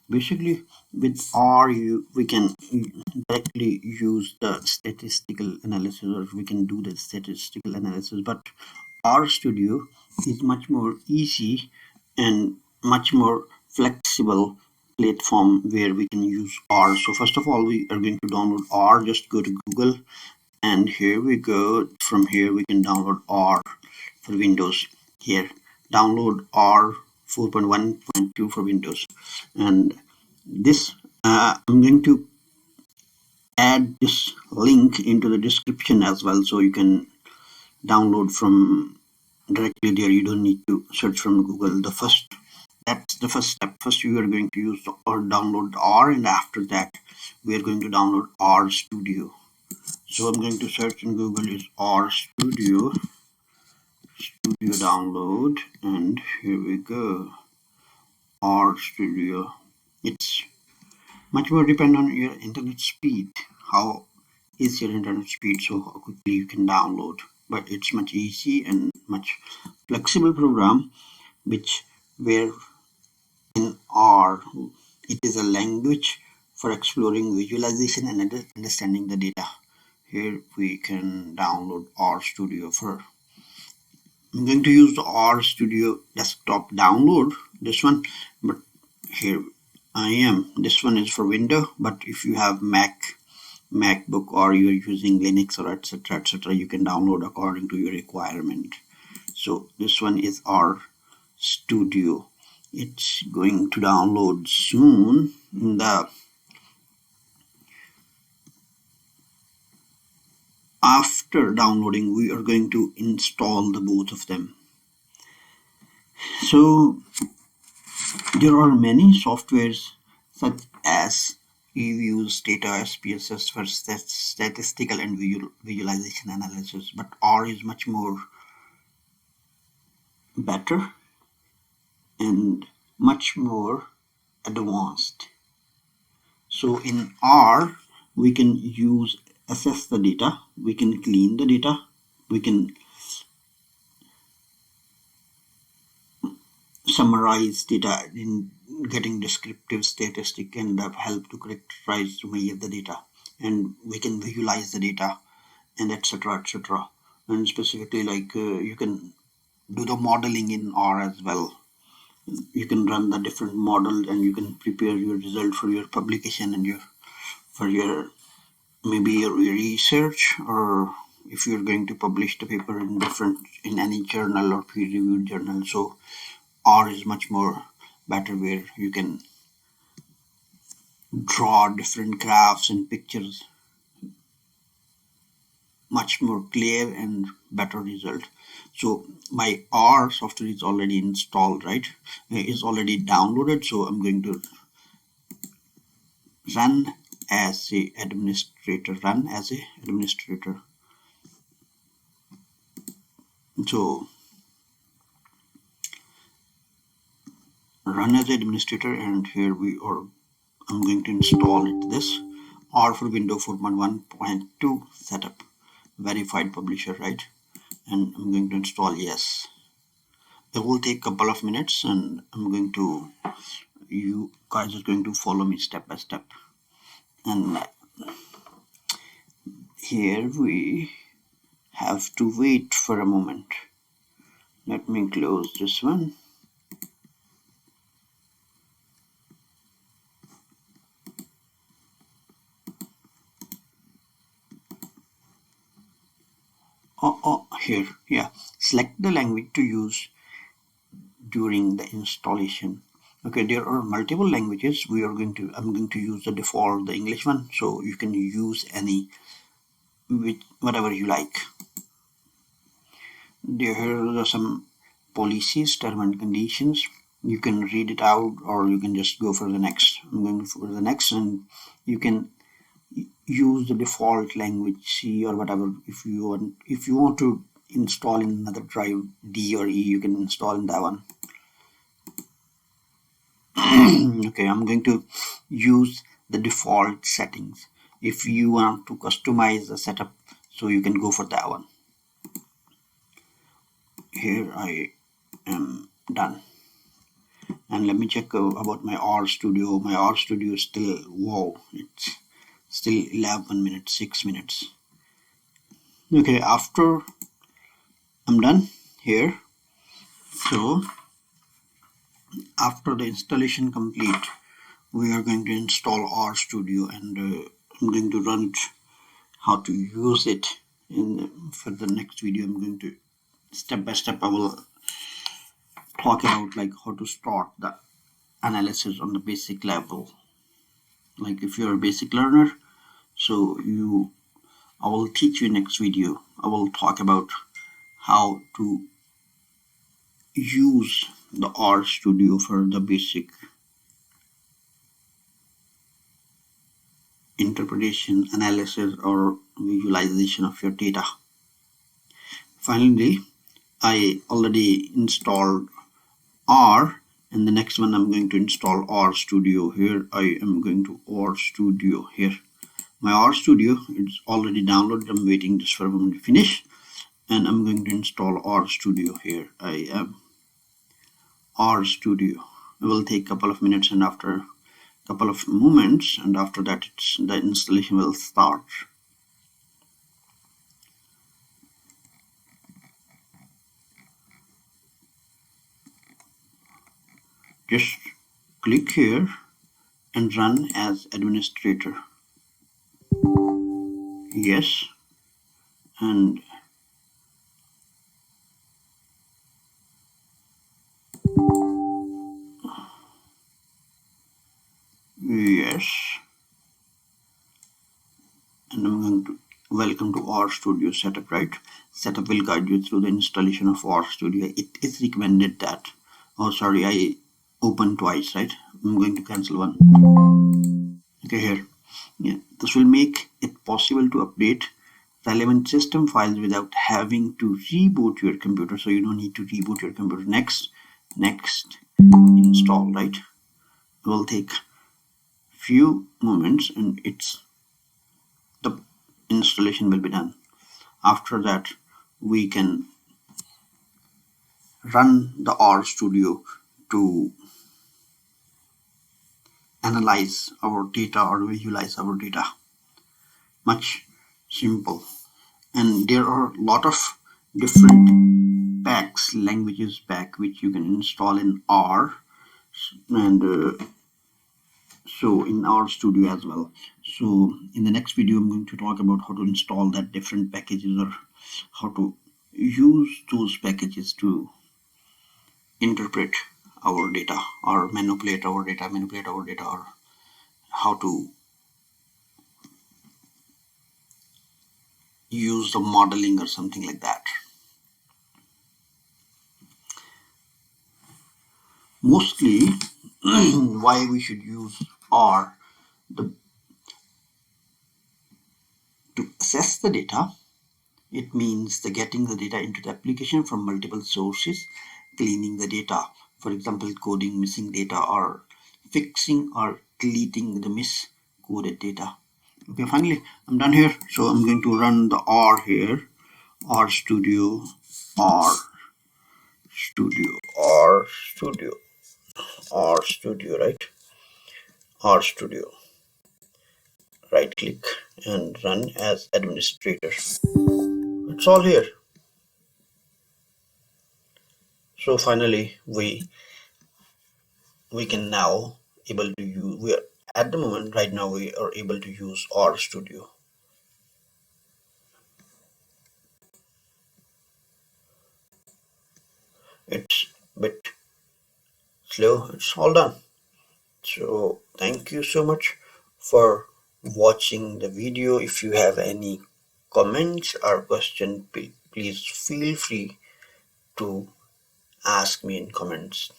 Basically, with R, we can directly use the statistical analysis, or we can do the statistical analysis. But Rstudio is much more easy and much more flexible platform where we can use R. So first of all, we are going to download R. Just go to Google, and here we go. From here, we can download R for Windows. Here, download R 4.1.2 for Windows, and this I'm going to add this link into the description as well, so you can download from directly there. You don't need to search from Google. That's the first step. First, you are going to use or download R, and after that, we are going to download Rstudio. So I'm going to search in Google is Rstudio download, and here we go. Rstudio. It's much more depend on your internet speed. How is your internet speed, so how quickly you can download. But it's much easy and much flexible program, which where in R it is a language for exploring visualization and understanding the data. Here we can download Rstudio for. I'm going to use the Rstudio desktop download, this one, but here I am. This one is for Windows, but if you have MacBook, or you're using Linux, or etc., you can download according to your requirement. So this one is Rstudio. It's going to download soon. After downloading, we are going to install the both of them. So there are many softwares such as you use data SPSS for statistical and visualization analysis, but R is much more better and much more advanced. So in R, we can assess the data, we can clean the data, we can summarize data in getting descriptive statistic, and help to characterize many of the data, and we can visualize the data, and etc. And specifically, like you can do the modeling in R as well. You can run the different model, and you can prepare your result for your publication and for your maybe your research, or if you're going to publish the paper in any journal or peer-reviewed journal. So R is much more better, where you can draw different graphs and pictures, much more clear and better result. So my R software is already installed, right? It's already downloaded. So I'm going to run as a administrator. So run as administrator, and here I'm going to install it. This R for Windows 4.1.2 setup, verified publisher, right? And I'm going to install yes. It will take a couple of minutes, and you guys are going to follow me step by step. And here we have to wait for a moment. Let me close this one. Here, yeah, select the language to use during the installation. Okay, there are multiple languages. I'm going to use the default, the English one, so you can use any, whatever you like. There are some policies, terms and conditions. You can read it out, or you can just go for the next. I'm going for the next, and you can use the default language C or whatever. If you want to install in another drive, D or E, you can install in that one. Okay, I'm going to use the default settings. If you want to customize the setup, so you can go for that one. Here I am done. And let me check about my Rstudio. My Rstudio is still, wow, it's still 11 minutes, 6 minutes. Okay, after I'm done here, so after the installation complete, we are going to install Rstudio, and I'm going to run it, how to use it. For the next video, I'm going to step by step, I will talk about like how to start the analysis on the basic level. Like if you're a basic learner, so I will teach you next video. I will talk about how to use the Rstudio for the basic interpretation, analysis, or visualization of your data. Finally, I already installed R, and the next one I'm going to install Rstudio. Here I am going to Rstudio here. My Rstudio is already downloaded. I'm waiting just for a moment to finish, and I'm going to install Rstudio here. I am Rstudio. It will take a couple of minutes, and after a couple of moments, and after that the installation will start. Just click here and run as administrator. Yes, and yes, and I'm going to welcome to Rstudio setup, right? Setup will guide you through the installation of Rstudio. It is recommended that, oh sorry, I opened twice, right? I'm going to cancel one. Okay, here. Yeah, this will make it possible to update relevant system files without having to reboot your computer. So you don't need to reboot your computer. Next install, right? It will take few moments, and the installation will be done. After that, we can run the Rstudio to analyze our data or visualize our data. Much simple. And there are a lot of different packs, languages pack, which you can install in R, and so in Rstudio as well. So in the next video, I'm going to talk about how to install that different packages, or how to use those packages to interpret our data or manipulate our data, or how to use the modeling or something like that. Mostly why we should use R to assess the data. It means the getting the data into the application from multiple sources, cleaning the data, for example coding missing data, or fixing or deleting the miscoded data. Okay, finally I'm done here, so I'm going to run the R here. Rstudio, right? Rstudio, right click and run as administrator. It's all here. So finally we can now able to use, we are at the moment right now we are able to use Rstudio. It's a bit slow. It's all done. So thank you so much for watching the video. If you have any comments or question, please feel free to ask me in comments.